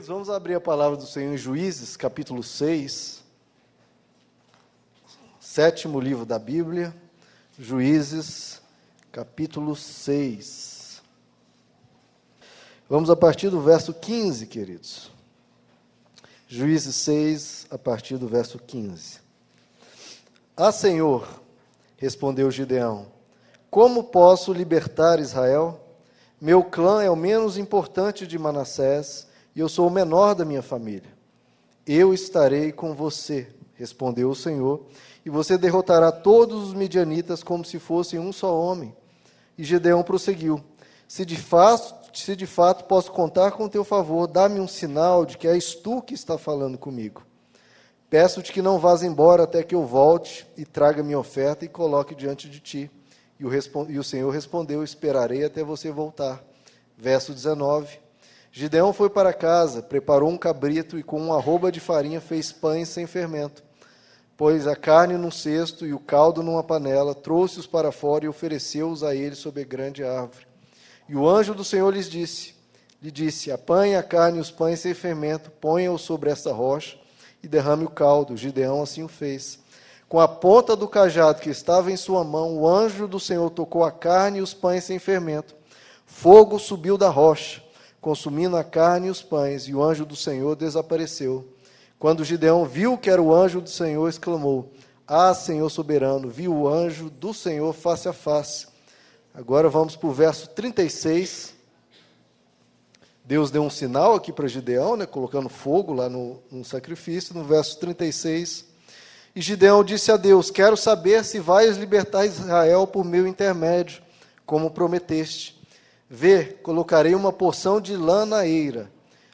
Queridos, vamos abrir a palavra do Senhor em Juízes, capítulo 6, sétimo livro da Bíblia, Juízes, capítulo 6. Vamos a partir do verso 15, queridos. Juízes 6, a partir do verso 15. Ah, Senhor, respondeu Gideão, como posso libertar Israel? Meu clã é o menos importante de Manassés, e eu sou o menor da minha família. Eu estarei com você, respondeu o Senhor, e você derrotará todos os midianitas como se fossem um só homem. E Gideão prosseguiu, se de fato posso contar com teu favor, dá-me um sinal de que és tu que está falando comigo. Peço-te que não vás embora até que eu volte e traga minha oferta e coloque diante de ti. E o Senhor respondeu, esperarei até você voltar. Verso 19. Gideão foi para casa, preparou um cabrito e com uma arroba de farinha fez pães sem fermento. Pôs a carne num cesto e o caldo numa panela, trouxe-os para fora e ofereceu-os a eles sob a grande árvore. E o anjo do Senhor lhe disse, apanhe a carne e os pães sem fermento, ponha-os sobre esta rocha e derrame o caldo. Gideão assim o fez. Com a ponta do cajado que estava em sua mão, o anjo do Senhor tocou a carne e os pães sem fermento. Fogo subiu da rocha, consumindo a carne e os pães, e o anjo do Senhor desapareceu. Quando Gideão viu que era o anjo do Senhor, exclamou, ah, Senhor soberano, vi o anjo do Senhor face a face. Agora vamos para o verso 36. Deus deu um sinal aqui para Gideão, colocando fogo lá no sacrifício, no verso 36. E Gideão disse a Deus, quero saber se vais libertar Israel por meu intermédio, como prometeste. Vê, colocarei uma porção de lã na eira.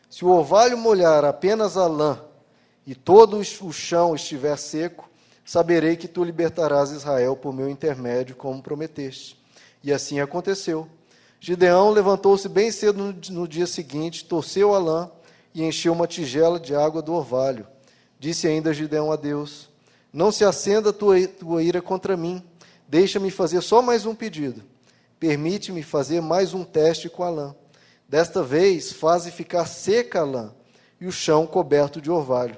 Se o orvalho molhar apenas a lã, e todo o chão estiver seco, saberei que tu libertarás Israel por meu intermédio, como prometeste. E assim aconteceu. Gideão levantou-se bem cedo no dia seguinte, torceu a lã e encheu uma tigela de água do orvalho. Disse ainda Gideão a Deus, não se acenda tua ira contra mim, deixa-me fazer só mais um pedido. Permite-me fazer mais um teste com a lã. Desta vez, faze ficar seca a lã e o chão coberto de orvalho.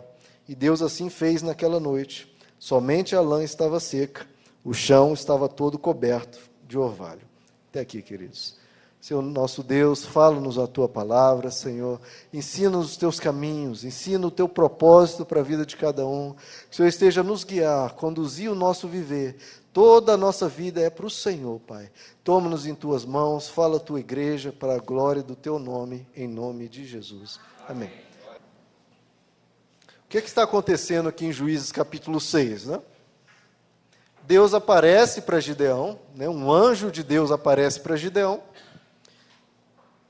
E Deus assim fez naquela noite. Somente a lã estava seca, o chão estava todo coberto de orvalho. Até aqui, queridos. Senhor, nosso Deus, fala-nos a Tua palavra, Senhor. Ensina-nos os Teus caminhos, ensina o Teu propósito para a vida de cada um. Que o Senhor esteja a nos guiar, conduzir o nosso viver. Toda a nossa vida é para o Senhor, Pai. Toma-nos em Tuas mãos, fala a Tua igreja para a glória do Teu nome, em nome de Jesus. Amém. O que está acontecendo aqui em Juízes capítulo 6, né? Deus aparece para Gideão, um anjo de Deus aparece para Gideão,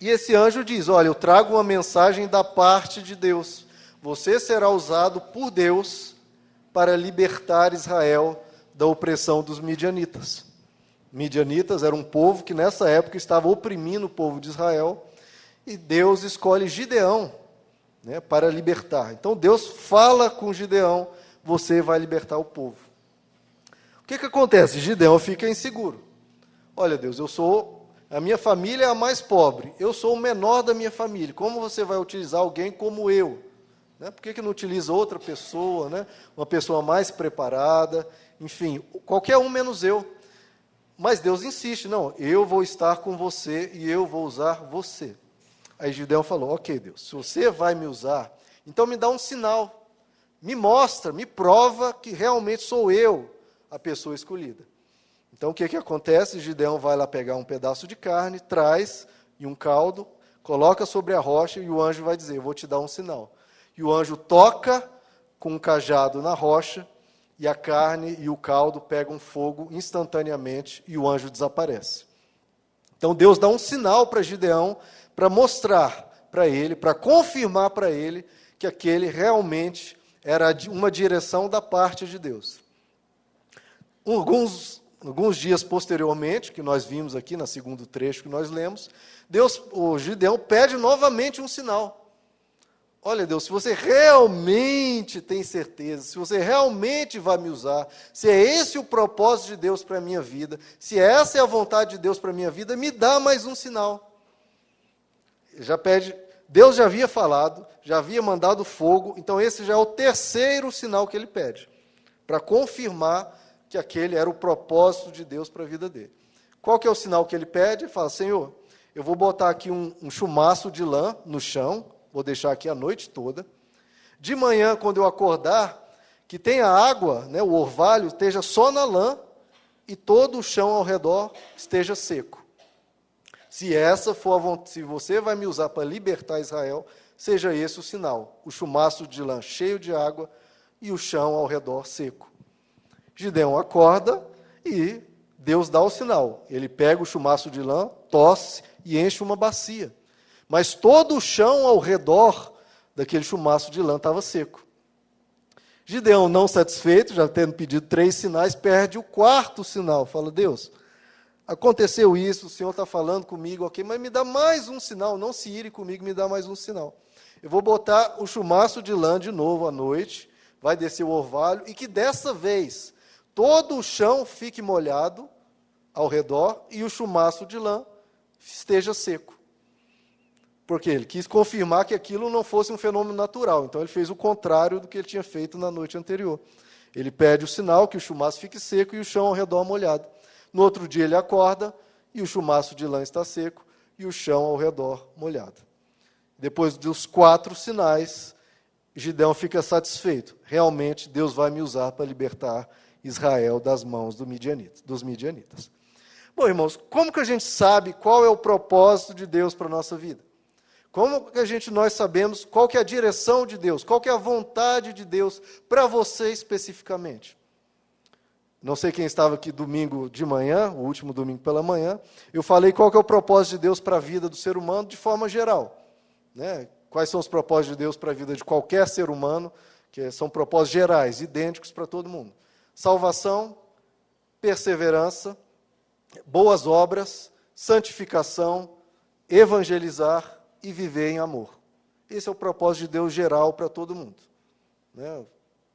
e esse anjo diz, olha, eu trago uma mensagem da parte de Deus, você será usado por Deus para libertar Israel da opressão dos midianitas. Midianitas era um povo que nessa época estava oprimindo o povo de Israel, e Deus escolhe Gideão, para libertar. Então Deus fala com Gideão, você vai libertar o povo. O que acontece? Gideão fica inseguro. Olha, Deus, a minha família é a mais pobre, eu sou o menor da minha família, como você vai utilizar alguém como eu? Por que não utiliza outra pessoa, uma pessoa mais preparada, enfim, qualquer um menos eu? Mas Deus insiste, não, eu vou estar com você e eu vou usar você. Aí Gideão falou, ok, Deus, se você vai me usar, então me dá um sinal, me mostra, me prova que realmente sou eu a pessoa escolhida. Então, o que acontece? Gideão vai lá pegar um pedaço de carne, traz e um caldo, coloca sobre a rocha e o anjo vai dizer, eu vou te dar um sinal. E o anjo toca com um cajado na rocha e a carne e o caldo pegam fogo instantaneamente e o anjo desaparece. Então, Deus dá um sinal para Gideão para mostrar para ele, para confirmar para ele que aquele realmente era uma direção da parte de Deus. Alguns dias posteriormente, que nós vimos aqui no segundo trecho que nós lemos, o Gideão pede novamente um sinal. Olha, Deus, se você realmente tem certeza, se você realmente vai me usar, se é esse o propósito de Deus para a minha vida, se essa é a vontade de Deus para a minha vida, me dá mais um sinal. Já pede Deus já havia falado, já havia mandado fogo, então esse já é o terceiro sinal que ele pede, para confirmar que aquele era o propósito de Deus para a vida dele. Qual que é o sinal que ele pede? Ele fala, Senhor, eu vou botar aqui um chumaço de lã no chão, vou deixar aqui a noite toda. De manhã, quando eu acordar, que tenha água, né, o orvalho esteja só na lã e todo o chão ao redor esteja seco. Se se você vai me usar para libertar Israel, seja esse o sinal, o chumaço de lã cheio de água e o chão ao redor seco. Gideão acorda e Deus dá o sinal. Ele pega o chumaço de lã, tosse e enche uma bacia. Mas todo o chão ao redor daquele chumaço de lã estava seco. Gideão, não satisfeito, já tendo pedido 3 sinais, perde o 4º sinal. Fala, Deus, aconteceu isso, o Senhor está falando comigo, ok, mas me dá mais um sinal, não se ire comigo, me dá mais um sinal. Eu vou botar o chumaço de lã de novo à noite, vai descer o orvalho, e que dessa vez todo o chão fique molhado ao redor e o chumaço de lã esteja seco. Porque ele quis confirmar que aquilo não fosse um fenômeno natural. Então ele fez o contrário do que ele tinha feito na noite anterior. Ele pede o sinal que o chumaço fique seco e o chão ao redor molhado. No outro dia ele acorda e o chumaço de lã está seco e o chão ao redor molhado. Depois dos 4 sinais, Gideão fica satisfeito. Realmente Deus vai me usar para libertar Israel das mãos dos midianitas. Bom, irmãos, como que a gente sabe qual é o propósito de Deus para a nossa vida? Como que nós sabemos qual que é a direção de Deus, qual que é a vontade de Deus para você especificamente? Não sei quem estava aqui domingo de manhã, o último domingo pela manhã, eu falei qual que é o propósito de Deus para a vida do ser humano de forma geral. Né? Quais são os propósitos de Deus para a vida de qualquer ser humano, que são propósitos gerais, idênticos para todo mundo. Salvação, perseverança, boas obras, santificação, evangelizar e viver em amor. Esse é o propósito de Deus geral para todo mundo. Né?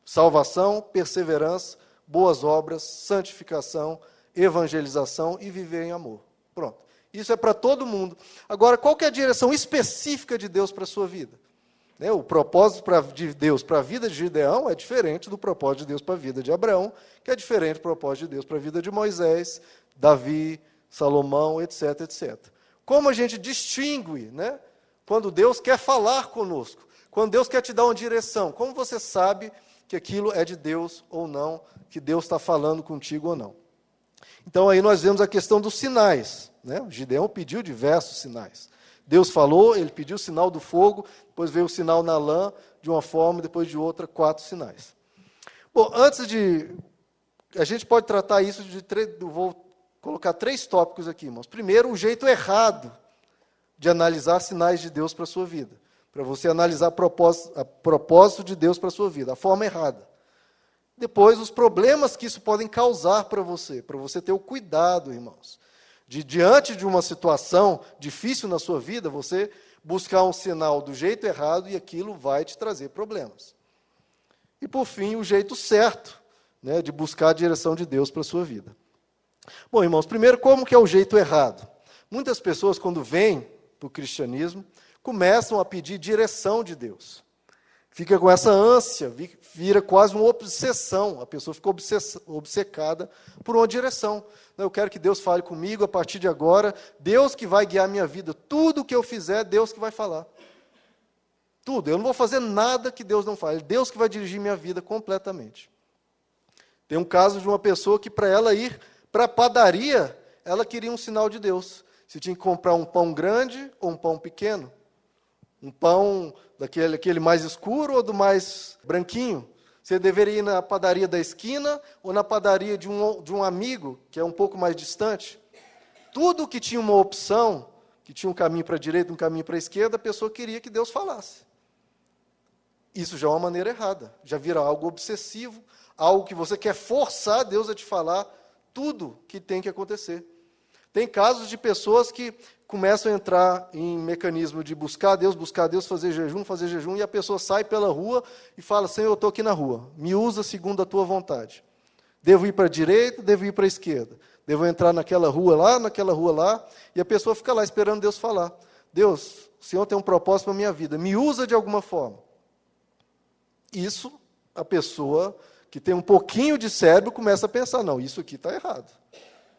Salvação, perseverança, boas obras, santificação, evangelização e viver em amor. Pronto. Isso é para todo mundo. Agora, qual que é a direção específica de Deus para a sua vida? Né? O propósito de Deus para a vida de Gideão é diferente do propósito de Deus para a vida de Abraão, que é diferente do propósito de Deus para a vida de Moisés, Davi, Salomão, etc, etc. Como a gente distingue, né? Quando Deus quer falar conosco, quando Deus quer te dar uma direção, como você sabe que aquilo é de Deus ou não, que Deus está falando contigo ou não? Então aí nós vemos a questão dos sinais. Né? O Gideão pediu diversos sinais. Deus falou, ele pediu o sinal do fogo, depois veio o sinal na lã, de uma forma, depois de outra, 4 sinais. Bom, a gente pode tratar isso vou colocar 3 tópicos aqui, irmãos. Primeiro, o jeito errado de analisar sinais de Deus para a sua vida. Para você analisar propósito de Deus para a sua vida, a forma errada. Depois, os problemas que isso podem causar para você ter o cuidado, irmãos, de diante de uma situação difícil na sua vida, você buscar um sinal do jeito errado e aquilo vai te trazer problemas. E, por fim, o jeito certo, né, de buscar a direção de Deus para a sua vida. Bom, irmãos, primeiro, como que é o jeito errado? Muitas pessoas, quando vêm para o cristianismo, começam a pedir direção de Deus. Fica com essa ânsia, vira quase uma obsessão. A pessoa fica obcecada por uma direção. Eu quero que Deus fale comigo a partir de agora. Deus que vai guiar a minha vida. Tudo que eu fizer, Deus que vai falar. Tudo. Eu não vou fazer nada que Deus não fale. Deus que vai dirigir minha vida completamente. Tem um caso de uma pessoa que, para ela ir para a padaria, ela queria um sinal de Deus. Se tinha que comprar um pão grande ou um pão pequeno. Um pão daquele mais escuro ou do mais branquinho? Você deveria ir na padaria da esquina ou na padaria de um amigo, que é um pouco mais distante? Tudo que tinha uma opção, que tinha um caminho para a direita, um caminho para a esquerda, a pessoa queria que Deus falasse. Isso já é uma maneira errada. Já vira algo obsessivo, algo que você quer forçar Deus a te falar tudo que tem que acontecer. Tem casos de pessoas que começam a entrar em mecanismo de buscar Deus, fazer jejum, e a pessoa sai pela rua e fala, Senhor, eu estou aqui na rua, me usa segundo a tua vontade. Devo ir para a direita, devo ir para a esquerda. Devo entrar naquela rua lá, e a pessoa fica lá esperando Deus falar. Deus, o Senhor tem um propósito para a minha vida, me usa de alguma forma. Isso, a pessoa que tem um pouquinho de cérebro começa a pensar, não, isso aqui está errado.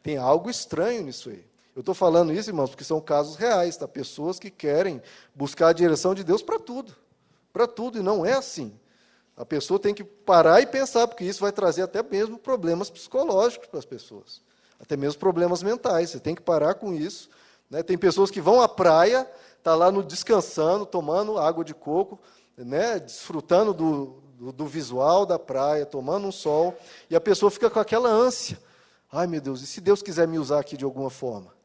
Tem algo estranho nisso aí. Eu estou falando isso, irmãos, porque são casos reais, tá? Pessoas que querem buscar a direção de Deus para tudo, e não é assim. A pessoa tem que parar e pensar, porque isso vai trazer até mesmo problemas psicológicos para as pessoas, até mesmo problemas mentais. Você tem que parar com isso, né? Tem pessoas que vão à praia, tá lá descansando, tomando água de coco, né? Desfrutando do visual da praia, tomando um sol, e a pessoa fica com aquela ânsia. Ai, meu Deus, e se Deus quiser me usar aqui de alguma forma?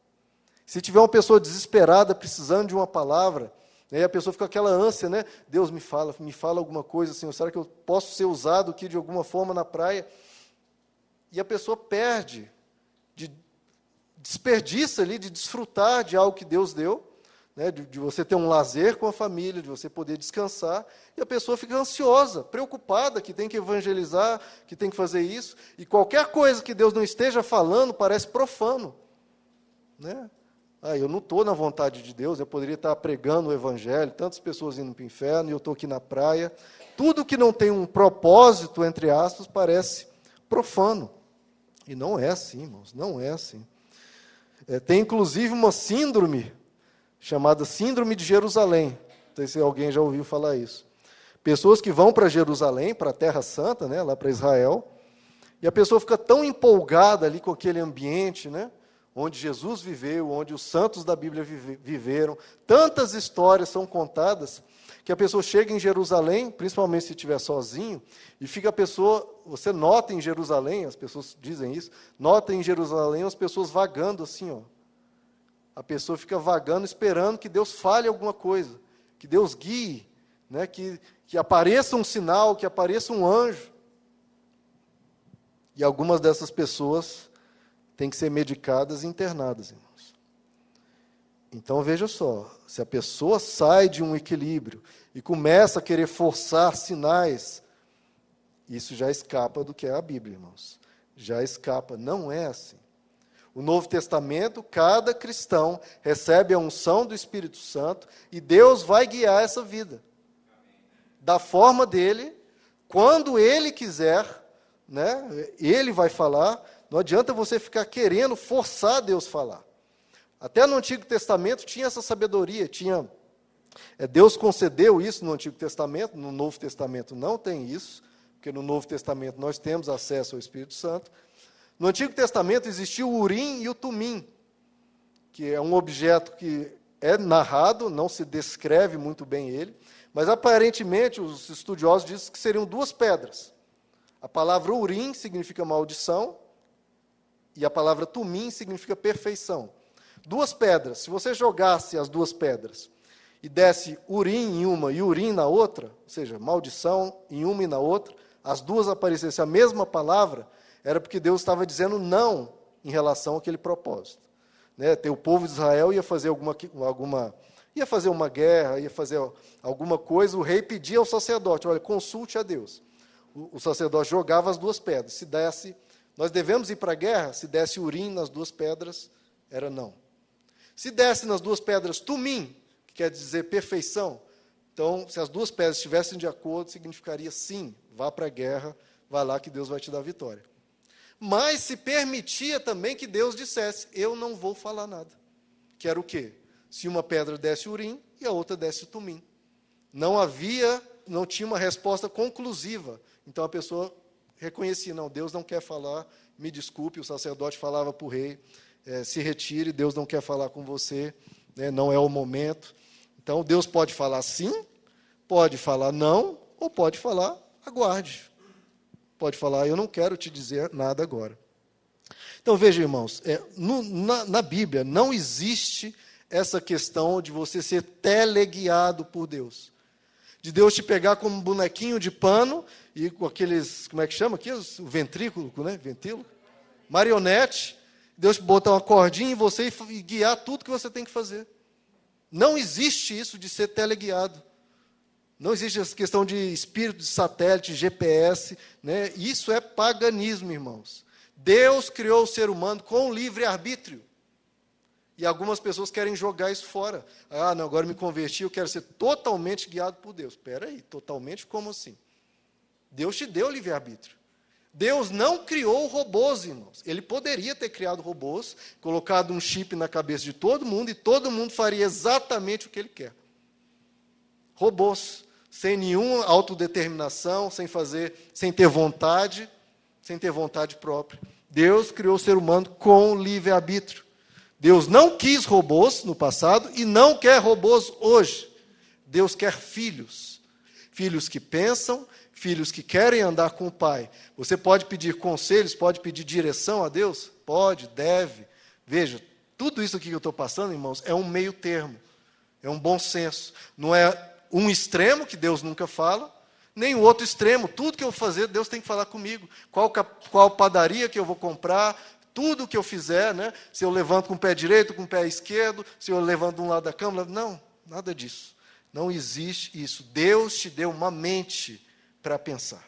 Se tiver uma pessoa desesperada, precisando de uma palavra, né, a pessoa fica com aquela ânsia, né? Deus me fala alguma coisa, Senhor, será que eu posso ser usado aqui de alguma forma na praia? E a pessoa desperdiça ali de desfrutar de algo que Deus deu, né, de você ter um lazer com a família, de você poder descansar, e a pessoa fica ansiosa, preocupada, que tem que evangelizar, que tem que fazer isso, e qualquer coisa que Deus não esteja falando parece profano, né? Eu não estou na vontade de Deus, eu poderia estar pregando o evangelho, tantas pessoas indo para o inferno, e eu estou aqui na praia. Tudo que não tem um propósito, entre aspas, parece profano. E não é assim, irmãos, não é assim. Tem, inclusive, uma síndrome, chamada Síndrome de Jerusalém. Não sei se alguém já ouviu falar isso. Pessoas que vão para Jerusalém, para a Terra Santa, né, lá para Israel, e a pessoa fica tão empolgada ali com aquele ambiente, né, onde Jesus viveu, onde os santos da Bíblia viveram. Tantas histórias são contadas, que a pessoa chega em Jerusalém, principalmente se estiver sozinho, e fica a pessoa, você nota em Jerusalém, as pessoas dizem isso, nota em Jerusalém as pessoas vagando assim, ó. A pessoa fica vagando, esperando que Deus fale alguma coisa, que Deus guie, né, que apareça um sinal, que apareça um anjo. E algumas dessas pessoas têm que ser medicadas e internadas, irmãos. Então, veja só, se a pessoa sai de um equilíbrio e começa a querer forçar sinais, isso já escapa do que é a Bíblia, irmãos. Já escapa, não é assim. O Novo Testamento, cada cristão recebe a unção do Espírito Santo e Deus vai guiar essa vida. Da forma dele, quando ele quiser, né, ele vai falar. Não adianta você ficar querendo forçar Deus a falar. Até no Antigo Testamento tinha essa sabedoria, Deus concedeu isso no Antigo Testamento, no Novo Testamento não tem isso, porque no Novo Testamento nós temos acesso ao Espírito Santo. No Antigo Testamento existia o Urim e o Tumim, que é um objeto que é narrado, não se descreve muito bem ele, mas aparentemente os estudiosos dizem que seriam duas pedras. A palavra Urim significa maldição, e a palavra Tumim significa perfeição. Duas pedras, se você jogasse as duas pedras e desse Urim em uma e Urim na outra, ou seja, maldição em uma e na outra, as duas aparecessem a mesma palavra, era porque Deus estava dizendo não em relação àquele propósito. Né? O povo de Israel ia fazer ia fazer uma guerra, ia fazer alguma coisa, o rei pedia ao sacerdote, olha, consulte a Deus. O sacerdote jogava as duas pedras, se desse, nós devemos ir para a guerra, se desse Urim nas duas pedras, era não. Se desse nas duas pedras Tumim, que quer dizer perfeição, então, se as duas pedras estivessem de acordo, significaria sim, vá para a guerra, vá lá que Deus vai te dar vitória. Mas se permitia também que Deus dissesse, eu não vou falar nada. Que era o quê? Se uma pedra desse Urim e a outra desse Tumim. Não tinha uma resposta conclusiva. Então a pessoa reconhecia, não, Deus não quer falar, me desculpe, o sacerdote falava para o rei, se retire, Deus não quer falar com você, né, não é o momento. Então Deus pode falar sim, pode falar não, ou pode falar aguarde. Pode falar, eu não quero te dizer nada agora. Então, veja, irmãos, na Bíblia não existe essa questão de você ser teleguiado por Deus. De Deus te pegar como um bonequinho de pano e com aqueles, como é que chama aqui? O ventrículo, né? Ventículo. Marionete. Deus botar uma cordinha em você e guiar tudo que você tem que fazer. Não existe isso de ser teleguiado. Não existe essa questão de espírito de satélite, GPS, né? Isso é paganismo, irmãos. Deus criou o ser humano com livre-arbítrio. E algumas pessoas querem jogar isso fora. Ah, não, agora me converti, eu quero ser totalmente guiado por Deus. Espera aí, totalmente como assim? Deus te deu livre-arbítrio. Deus não criou robôs, irmãos. Ele poderia ter criado robôs, colocado um chip na cabeça de todo mundo e todo mundo faria exatamente o que ele quer. Robôs, sem nenhuma autodeterminação, sem ter vontade própria. Deus criou o ser humano com livre-arbítrio. Deus não quis robôs no passado e não quer robôs hoje. Deus quer filhos. Filhos que pensam, filhos que querem andar com o Pai. Você pode pedir conselhos, pode pedir direção a Deus? Pode, deve. Veja, tudo isso aqui que eu estou passando, irmãos, é um meio termo. É um bom senso. Não é um extremo, que Deus nunca fala, nem o outro extremo. Tudo que eu vou fazer, Deus tem que falar comigo. Qual padaria que eu vou comprar, tudo que eu fizer, né? Se eu levanto com o pé direito, com o pé esquerdo, se eu levanto de um lado da cama, não, nada disso. Não existe isso. Deus te deu uma mente para pensar.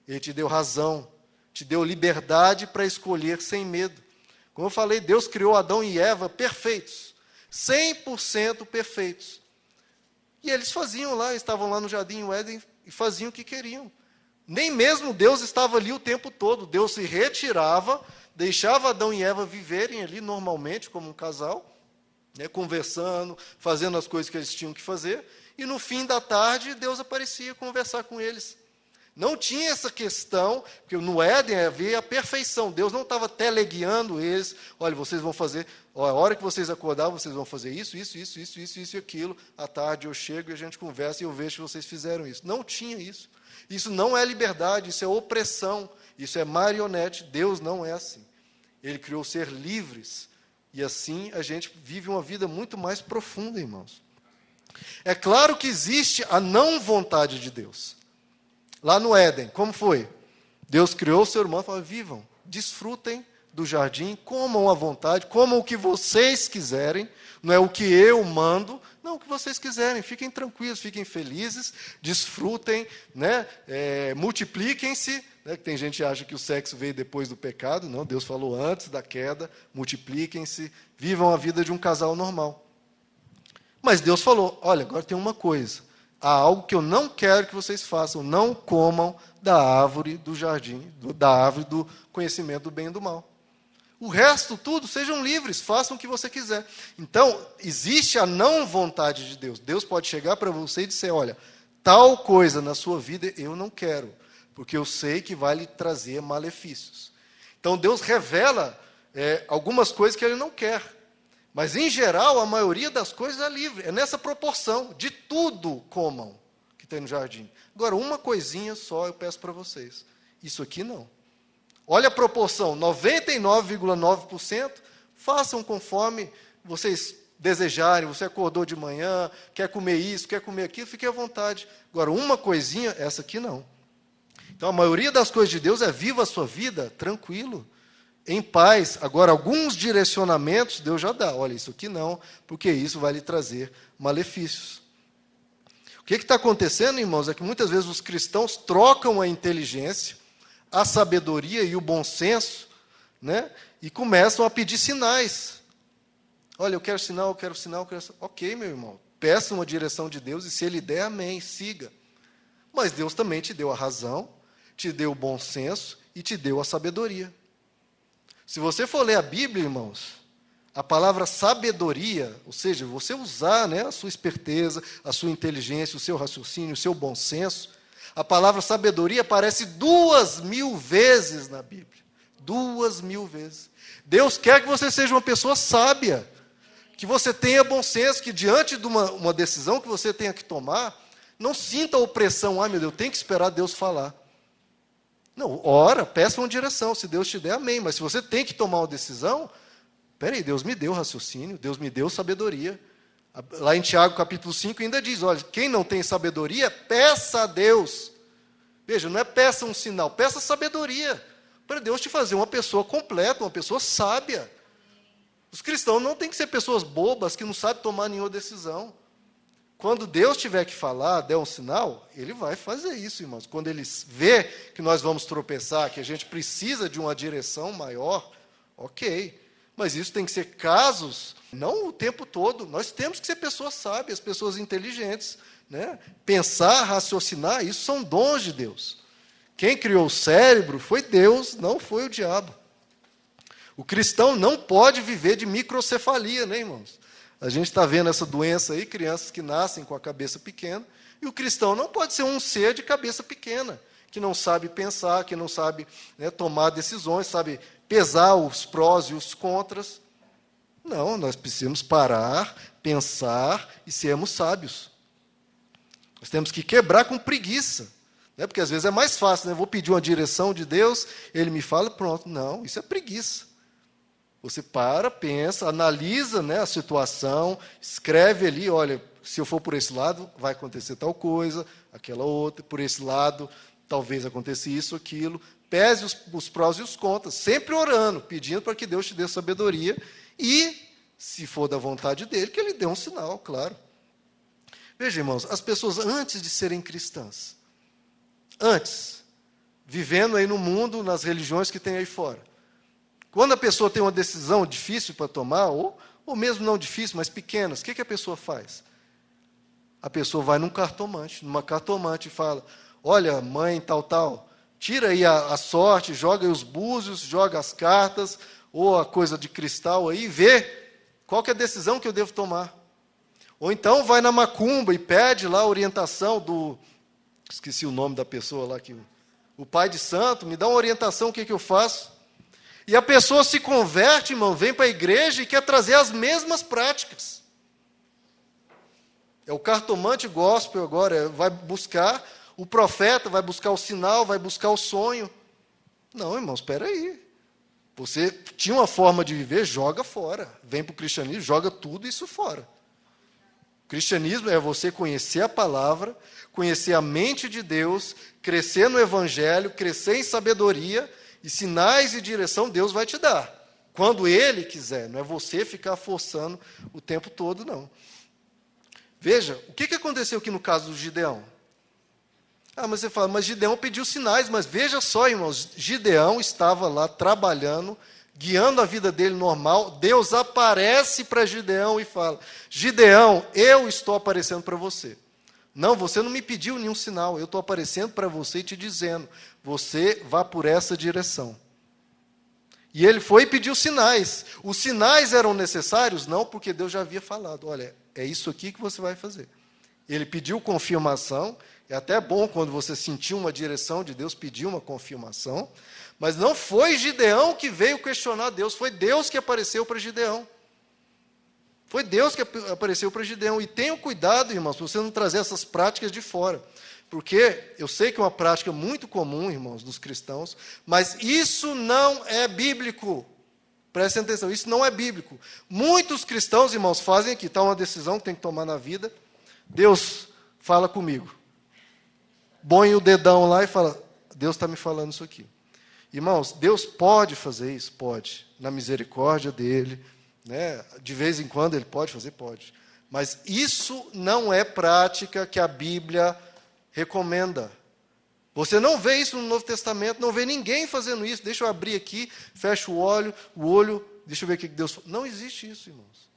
Ele te deu razão, te deu liberdade para escolher sem medo. Como eu falei, Deus criou Adão e Eva perfeitos, 100% perfeitos. E eles estavam lá no Jardim Éden e faziam o que queriam. Nem mesmo Deus estava ali o tempo todo. Deus se retirava, deixava Adão e Eva viverem ali normalmente, como um casal, né, conversando, fazendo as coisas que eles tinham que fazer, e no fim da tarde Deus aparecia conversar com eles. Não tinha essa questão, porque no Éden havia a perfeição. Deus não estava teleguiando eles. Olha, vocês vão fazer, a hora que vocês acordar, vocês vão fazer isso e aquilo. À tarde eu chego e a gente conversa e eu vejo que vocês fizeram isso. Não tinha isso. Isso não é liberdade, isso é opressão, isso é marionete. Deus não é assim. Ele criou ser livres. E assim a gente vive uma vida muito mais profunda, irmãos. É claro que existe a não vontade de Deus. Lá no Éden, como foi? Deus criou o ser humano e falou: vivam, desfrutem do jardim, comam à vontade, comam o que vocês quiserem, não é o que eu mando, não, o que vocês quiserem, fiquem tranquilos, fiquem felizes, desfrutem, né, multipliquem-se, né, que tem gente que acha que o sexo veio depois do pecado, não, Deus falou antes da queda, multipliquem-se, vivam a vida de um casal normal. Mas Deus falou: olha, agora tem uma coisa, há algo que eu não quero que vocês façam, não comam da árvore do jardim, da árvore do conhecimento do bem e do mal. O resto, tudo, sejam livres, façam o que você quiser. Então, existe a não vontade de Deus. Deus pode chegar para você e dizer: olha, tal coisa na sua vida eu não quero, porque eu sei que vai lhe trazer malefícios. Então, Deus revela algumas coisas que Ele não quer. Mas, em geral, a maioria das coisas é livre. É nessa proporção. De tudo comam que tem no jardim. Agora, uma coisinha só eu peço para vocês. Isso aqui não. Olha a proporção. 99,9% façam conforme vocês desejarem. Você acordou de manhã, quer comer isso, quer comer aquilo, fique à vontade. Agora, uma coisinha, essa aqui não. Então, a maioria das coisas de Deus é: viva a sua vida tranquilo, em paz. Agora, alguns direcionamentos Deus já dá. Olha, isso aqui não, porque isso vai lhe trazer malefícios. O que está acontecendo, irmãos, é que muitas vezes os cristãos trocam a inteligência, a sabedoria e o bom senso, né, e começam a pedir sinais. Olha, eu quero sinal, eu quero sinal, eu quero sinal. Ok, meu irmão, peça uma direção de Deus e se Ele der, amém, siga. Mas Deus também te deu a razão, te deu o bom senso e te deu a sabedoria. Se você for ler a Bíblia, irmãos, a palavra sabedoria, ou seja, você usar, né, a sua esperteza, a sua inteligência, o seu raciocínio, o seu bom senso, a palavra sabedoria aparece 2.000 vezes na Bíblia. 2.000 vezes. Deus quer que você seja uma pessoa sábia, que você tenha bom senso, que diante de uma decisão que você tenha que tomar, não sinta opressão. Ah, meu Deus, eu tenho que esperar Deus falar. Não, ora, peça uma direção, se Deus te der, amém. Mas se você tem que tomar uma decisão, peraí, Deus me deu raciocínio, Deus me deu sabedoria. Lá em Tiago, capítulo 5, ainda diz: olha, quem não tem sabedoria, peça a Deus. Veja, não é peça um sinal, peça sabedoria, para Deus te fazer uma pessoa completa, uma pessoa sábia. Os cristãos não têm que ser pessoas bobas, que não sabem tomar nenhuma decisão. Quando Deus tiver que falar, der um sinal, Ele vai fazer isso, irmãos. Quando Ele vê que nós vamos tropeçar, que a gente precisa de uma direção maior, ok. Mas isso tem que ser casos, não o tempo todo. Nós temos que ser pessoas sábias, pessoas inteligentes, né? Pensar, raciocinar, isso são dons de Deus. Quem criou o cérebro foi Deus, não foi o diabo. O cristão não pode viver de microcefalia, né, irmãos? A gente está vendo essa doença aí, crianças que nascem com a cabeça pequena, e o cristão não pode ser um ser de cabeça pequena, que não sabe pensar, que não sabe, né, tomar decisões, sabe pesar os prós e os contras. Não, nós precisamos parar, pensar e sermos sábios. Nós temos que quebrar com preguiça, né? Porque às vezes é mais fácil, né? Eu vou pedir uma direção de Deus, Ele me fala, pronto. Não, isso é preguiça. Você para, pensa, analisa, né, a situação, escreve ali, olha, se eu for por esse lado, vai acontecer tal coisa, aquela outra, por esse lado, talvez aconteça isso, aquilo. Pese os prós e os contras, sempre orando, pedindo para que Deus te dê sabedoria e, se for da vontade dele, que ele dê um sinal, claro. Veja, irmãos, as pessoas antes de serem cristãs, antes, vivendo aí no mundo, nas religiões que tem aí fora, quando a pessoa tem uma decisão difícil para tomar, ou mesmo não difícil, mas pequenas, o que a pessoa faz? A pessoa vai numa cartomante e fala, olha, mãe, tal, tira aí a sorte, joga aí os búzios, joga as cartas, ou a coisa de cristal aí, e vê qual que é a decisão que eu devo tomar. Ou então vai na macumba e pede lá a orientação esqueci o nome da pessoa lá, o pai de santo, me dá uma orientação, o que eu faço? E a pessoa se converte, irmão, vem para a igreja e quer trazer as mesmas práticas. É o cartomante gospel agora, vai buscar, o profeta vai buscar o sinal, vai buscar o sonho. Não, irmãos, espera aí. Você tinha uma forma de viver, joga fora. Vem para o cristianismo, joga tudo isso fora. O cristianismo é você conhecer a palavra, conhecer a mente de Deus, crescer no evangelho, crescer em sabedoria, e sinais e direção Deus vai te dar. Quando Ele quiser, não é você ficar forçando o tempo todo, não. Veja, o que aconteceu aqui no caso do Gideão? Mas você fala, mas Gideão pediu sinais, mas veja só, irmãos, Gideão estava lá trabalhando, guiando a vida dele normal, Deus aparece para Gideão e fala, Gideão, eu estou aparecendo para você. Não, você não me pediu nenhum sinal, eu estou aparecendo para você e te dizendo, você vá por essa direção. E ele foi e pediu sinais. Os sinais eram necessários? Não, porque Deus já havia falado, olha, é isso aqui que você vai fazer. Ele pediu confirmação, é até bom quando você sentiu uma direção de Deus, pedir uma confirmação, mas não foi Gideão que veio questionar Deus, foi Deus que apareceu para Gideão. Foi Deus que apareceu para Gideão. E tenham cuidado, irmãos, para você não trazer essas práticas de fora. Porque eu sei que é uma prática muito comum, irmãos, dos cristãos, mas isso não é bíblico. Prestem atenção, isso não é bíblico. Muitos cristãos, irmãos, fazem aqui, está uma decisão que tem que tomar na vida. Deus fala comigo. Põe o dedão lá e fala, Deus está me falando isso aqui. Irmãos, Deus pode fazer isso? Pode. Na misericórdia dEle, né? De vez em quando Ele pode fazer? Pode. Mas isso não é prática que a Bíblia recomenda. Você não vê isso no Novo Testamento, não vê ninguém fazendo isso. Deixa eu abrir aqui, fecha o olho, deixa eu ver o que Deus fala. Não existe isso, irmãos.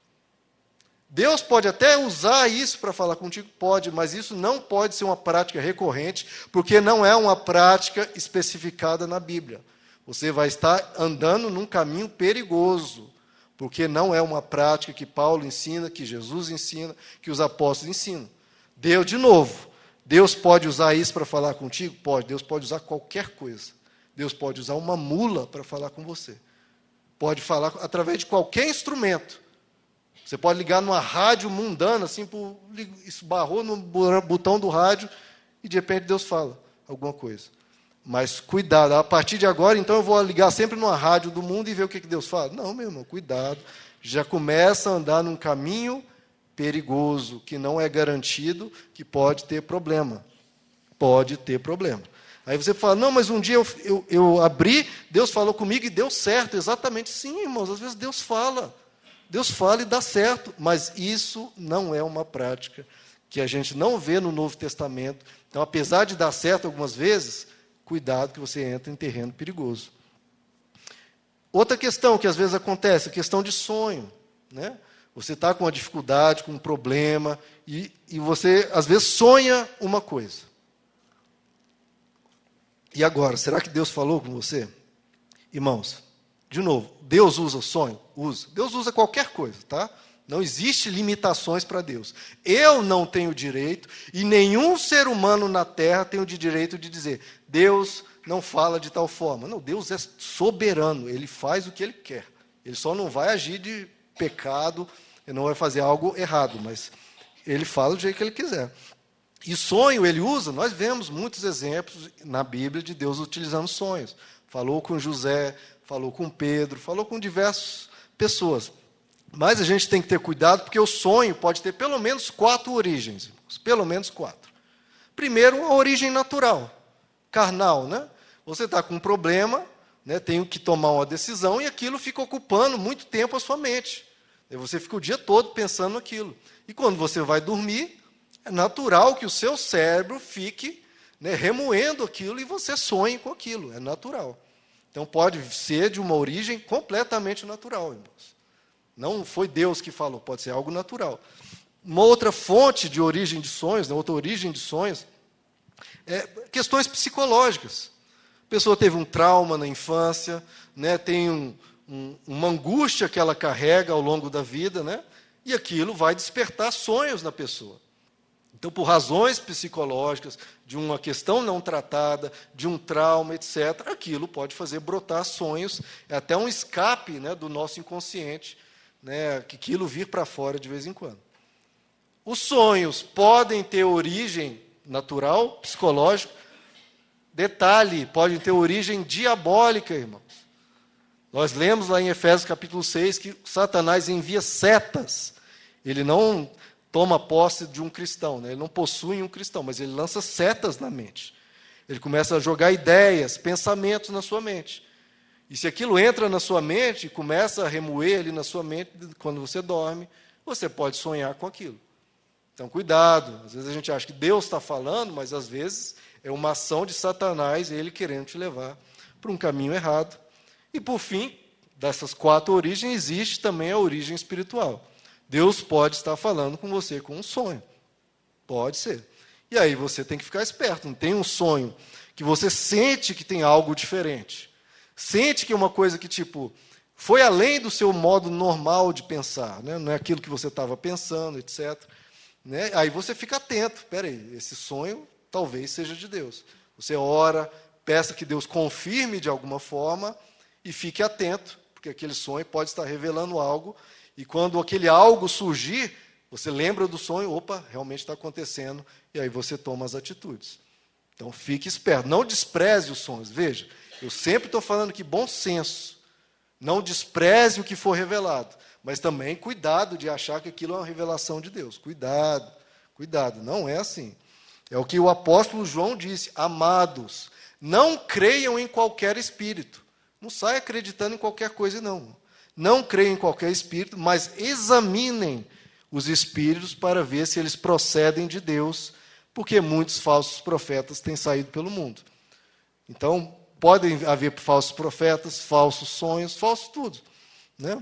Deus pode até usar isso para falar contigo, pode, mas isso não pode ser uma prática recorrente, porque não é uma prática especificada na Bíblia. Você vai estar andando num caminho perigoso, porque não é uma prática que Paulo ensina, que Jesus ensina, que os apóstolos ensinam. De novo, Deus pode usar isso para falar contigo? Pode. Deus pode usar qualquer coisa. Deus pode usar uma mula para falar com você. Pode falar através de qualquer instrumento. Você pode ligar numa rádio mundana, assim, esbarrou no botão do rádio e de repente Deus fala alguma coisa. Mas cuidado, a partir de agora, então eu vou ligar sempre numa rádio do mundo e ver o que Deus fala. Não, meu irmão, cuidado. Já começa a andar num caminho perigoso, que não é garantido, que pode ter problema. Pode ter problema. Aí você fala, não, mas um dia eu abri, Deus falou comigo e deu certo. Exatamente, sim, irmãos, às vezes Deus fala. Deus fala e dá certo, mas isso não é uma prática que a gente não vê no Novo Testamento. Então, apesar de dar certo algumas vezes, cuidado que você entra em terreno perigoso. Outra questão que às vezes acontece, a questão de sonho, né? Você está com uma dificuldade, com um problema, e você, às vezes, sonha uma coisa. E agora, será que Deus falou com você? Irmãos, de novo, Deus usa o sonho? Usa. Deus usa qualquer coisa, tá? Não existe limitações para Deus. Eu não tenho direito, e nenhum ser humano na Terra tem o direito de dizer, Deus não fala de tal forma. Não, Deus é soberano, Ele faz o que Ele quer. Ele só não vai agir de pecado, Ele não vai fazer algo errado, mas Ele fala do jeito que Ele quiser. E sonho Ele usa, nós vemos muitos exemplos na Bíblia de Deus utilizando sonhos. Falou com José, falou com Pedro, falou com diversas pessoas. Mas a gente tem que ter cuidado, porque o sonho pode ter pelo menos 4 origens, irmãos, pelo menos 4. Primeiro, a origem natural, carnal, né? Você está com um problema, né, tem que tomar uma decisão, e aquilo fica ocupando muito tempo a sua mente. E você fica o dia todo pensando naquilo. E quando você vai dormir, é natural que o seu cérebro fique, né, remoendo aquilo e você sonhe com aquilo. É natural. Então pode ser de uma origem completamente natural, irmãos. Não foi Deus que falou, pode ser algo natural. Uma outra fonte de origem de sonhos, né, outra origem de sonhos, é questões psicológicas. A pessoa teve um trauma na infância, né, tem uma angústia que ela carrega ao longo da vida, né, e aquilo vai despertar sonhos na pessoa. Então, por razões psicológicas, de uma questão não tratada, de um trauma, etc., aquilo pode fazer brotar sonhos, é até um escape, né, do nosso inconsciente, né, que aquilo vir para fora de vez em quando. Os sonhos podem ter origem natural, psicológica, detalhe, podem ter origem diabólica, irmãos. Nós lemos lá em Efésios capítulo 6 que Satanás envia setas. Ele não toma posse de um cristão, né? Ele não possui um cristão, mas ele lança setas na mente. Ele começa a jogar ideias, pensamentos na sua mente. E se aquilo entra na sua mente e começa a remoer ali na sua mente, quando você dorme, você pode sonhar com aquilo. Então, cuidado. Às vezes a gente acha que Deus está falando, mas às vezes é uma ação de Satanás, ele querendo te levar para um caminho errado. E, por fim, dessas 4 origens, existe também a origem espiritual. Deus pode estar falando com você com um sonho. Pode ser. E aí você tem que ficar esperto. Não tem um sonho que você sente que tem algo diferente. Sente que é uma coisa que, tipo, foi além do seu modo normal de pensar, né? Não é aquilo que você estava pensando, etc. Né? Aí você fica atento. Espera aí, esse sonho talvez seja de Deus. Você ora, peça que Deus confirme de alguma forma e fique atento, porque aquele sonho pode estar revelando algo. E quando aquele algo surgir, você lembra do sonho, opa, realmente está acontecendo, e aí você toma as atitudes. Então, fique esperto. Não despreze os sonhos. Veja, eu sempre estou falando que bom senso. Não despreze o que for revelado. Mas também cuidado de achar que aquilo é uma revelação de Deus. Cuidado, cuidado. Não é assim. É o que o apóstolo João disse. Amados, não creiam em qualquer espírito. Não saia acreditando em qualquer coisa, não. Não creiam em qualquer espírito, mas examinem os espíritos para ver se eles procedem de Deus, porque muitos falsos profetas têm saído pelo mundo. Então, podem haver falsos profetas, falsos sonhos, falsos tudo. Né?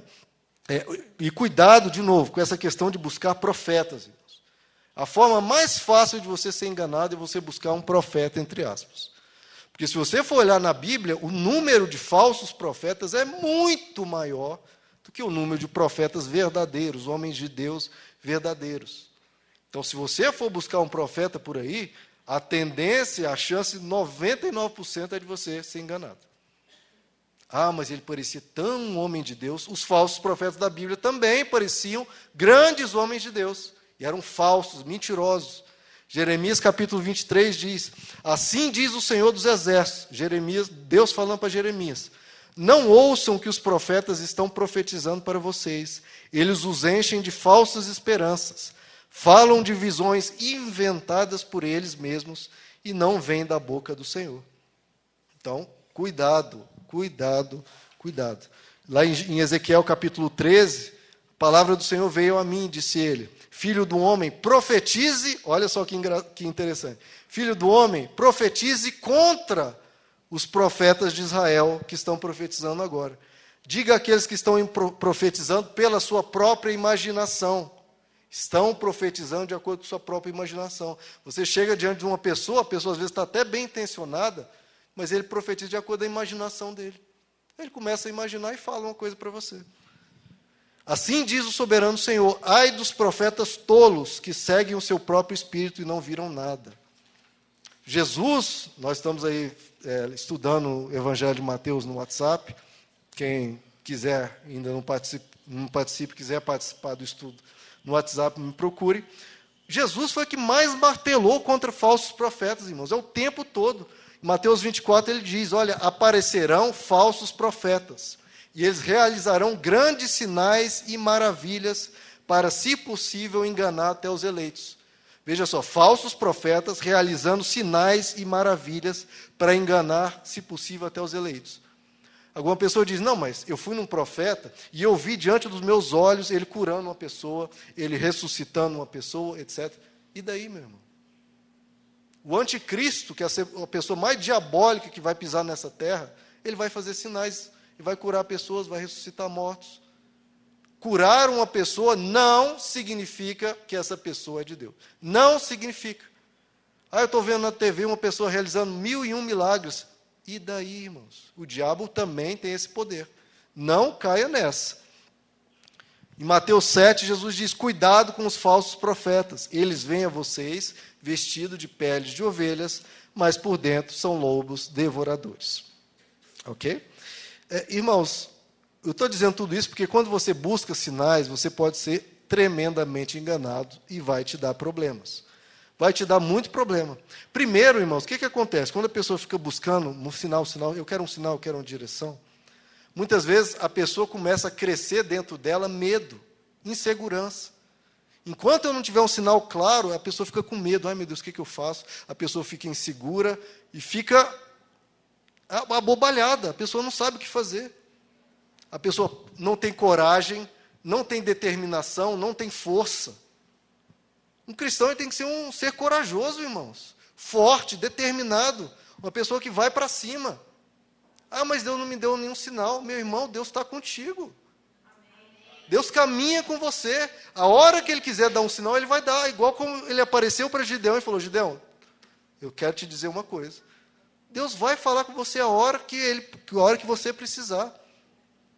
E cuidado, de novo, com essa questão de buscar profetas. Irmãos. A forma mais fácil de você ser enganado é você buscar um profeta, entre aspas. Porque se você for olhar na Bíblia, o número de falsos profetas é muito maior do que o número de profetas verdadeiros, homens de Deus verdadeiros. Então, se você for buscar um profeta por aí, a tendência, a chance, 99% é de você ser enganado. Ah, mas ele parecia tão um homem de Deus. Os falsos profetas da Bíblia também pareciam grandes homens de Deus. E eram falsos, mentirosos. Jeremias capítulo 23 diz, assim diz o Senhor dos Exércitos, Jeremias, Deus falando para Jeremias, não ouçam o que os profetas estão profetizando para vocês, eles os enchem de falsas esperanças, falam de visões inventadas por eles mesmos e não vêm da boca do Senhor. Então, cuidado, cuidado, cuidado. Lá em Ezequiel capítulo 13, a palavra do Senhor veio a mim, disse ele, filho do homem, profetize, olha só que interessante, filho do homem, profetize contra os profetas de Israel que estão profetizando agora. Diga àqueles que estão profetizando pela sua própria imaginação. Estão profetizando de acordo com sua própria imaginação. Você chega diante de uma pessoa, a pessoa às vezes está até bem intencionada, mas ele profetiza de acordo com a imaginação dele. Ele começa a imaginar e fala uma coisa para você. Assim diz o soberano Senhor: ai dos profetas tolos que seguem o seu próprio espírito e não viram nada. Jesus, nós estamos aí estudando o Evangelho de Mateus no WhatsApp. Quem quiser, ainda não participe, quiser participar do estudo no WhatsApp, me procure. Jesus foi o que mais martelou contra falsos profetas, irmãos, é o tempo todo. Em Mateus 24 ele diz, olha, aparecerão falsos profetas, e eles realizarão grandes sinais e maravilhas para, se possível, enganar até os eleitos. Veja só, falsos profetas realizando sinais e maravilhas para enganar, se possível, até os eleitos. Alguma pessoa diz, não, mas eu fui num profeta e eu vi diante dos meus olhos ele curando uma pessoa, ele ressuscitando uma pessoa, etc. E daí, meu irmão? O anticristo, que é a pessoa mais diabólica que vai pisar nessa terra, ele vai fazer sinais, e vai curar pessoas, vai ressuscitar mortos. Curar uma pessoa não significa que essa pessoa é de Deus. Não significa. Eu estou vendo na TV uma pessoa realizando 1001 milagres. E daí, irmãos? O diabo também tem esse poder. Não caia nessa. Em Mateus 7, Jesus diz, cuidado com os falsos profetas. Eles vêm a vocês vestidos de peles de ovelhas, mas por dentro são lobos devoradores. Ok? Irmãos, eu estou dizendo tudo isso porque quando você busca sinais, você pode ser tremendamente enganado e vai te dar problemas. Vai te dar muito problema. Primeiro, irmãos, o que acontece? Quando a pessoa fica buscando um sinal, eu quero um sinal, eu quero uma direção, muitas vezes a pessoa começa a crescer dentro dela medo, insegurança. Enquanto eu não tiver um sinal claro, a pessoa fica com medo. Ai, meu Deus, o que eu faço? A pessoa fica insegura e fica abobalhada. A pessoa não sabe o que fazer. A pessoa não tem coragem, não tem determinação, não tem força. Um cristão ele tem que ser um ser corajoso, irmãos. Forte, determinado. Uma pessoa que vai para cima. Mas Deus não me deu nenhum sinal. Meu irmão, Deus está contigo. Deus caminha com você. A hora que Ele quiser dar um sinal, Ele vai dar. Igual como Ele apareceu para Gideão e falou, Gideão, eu quero te dizer uma coisa. Deus vai falar com você a hora que você precisar.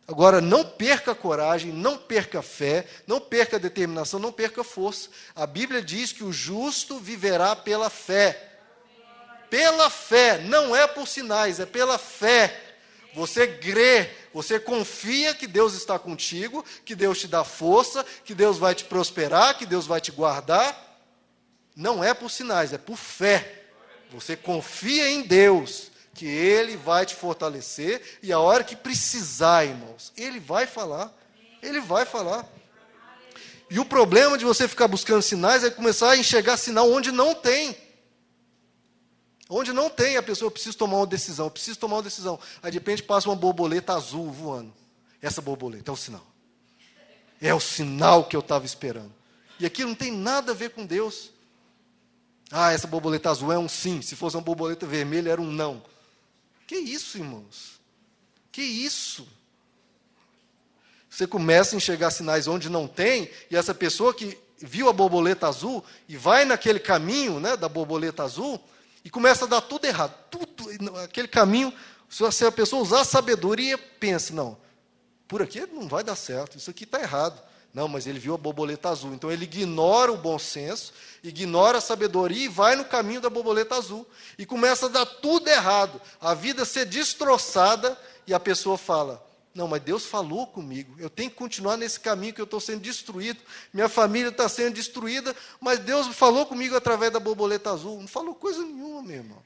Agora, não perca a coragem, não perca a fé, não perca a determinação, não perca a força. A Bíblia diz que o justo viverá pela fé. Pela fé, não é por sinais, é pela fé. Você crê, você confia que Deus está contigo, que Deus te dá força, que Deus vai te prosperar, que Deus vai te guardar. Não é por sinais, é por fé. Você confia em Deus, que Ele vai te fortalecer, e a hora que precisar, irmãos, Ele vai falar. Ele vai falar. E o problema de você ficar buscando sinais é começar a enxergar sinal onde não tem. Onde não tem, a pessoa precisa tomar uma decisão, preciso tomar uma decisão. Aí de repente passa uma borboleta azul voando. Essa borboleta é o sinal. É o sinal que eu estava esperando. E aquilo não tem nada a ver com Deus. Essa borboleta azul é um sim. Se fosse uma borboleta vermelha, era um não. Que isso, irmãos? Que isso? Você começa a enxergar sinais onde não tem, e essa pessoa que viu a borboleta azul e vai naquele caminho, né, da borboleta azul, e começa a dar tudo errado. Tudo, aquele caminho, se a pessoa usar a sabedoria, pensa, não, por aqui não vai dar certo, isso aqui está errado. Não, mas ele viu a borboleta azul. Então ele ignora o bom senso, ignora a sabedoria e vai no caminho da borboleta azul. E começa a dar tudo errado. A vida ser destroçada e a pessoa fala, não, mas Deus falou comigo. Eu tenho que continuar nesse caminho que eu estou sendo destruído. Minha família está sendo destruída, mas Deus falou comigo através da borboleta azul. Não falou coisa nenhuma, meu irmão.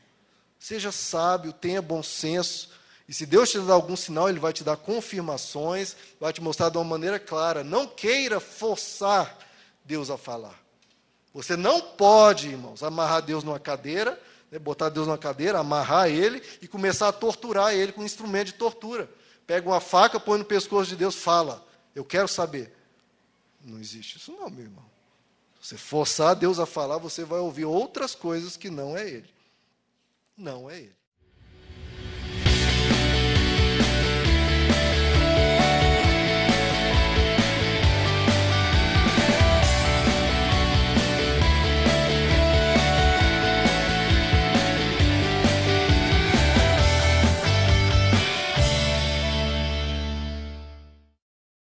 Seja sábio, tenha bom senso. E se Deus te dar algum sinal, Ele vai te dar confirmações, vai te mostrar de uma maneira clara. Não queira forçar Deus a falar. Você não pode, irmãos, amarrar Deus numa cadeira, botar Deus numa cadeira, amarrar Ele e começar a torturar Ele com um instrumento de tortura. Pega uma faca, põe no pescoço de Deus, fala, eu quero saber. Não existe isso não, meu irmão. Se você forçar Deus a falar, você vai ouvir outras coisas que não é Ele. Não é Ele.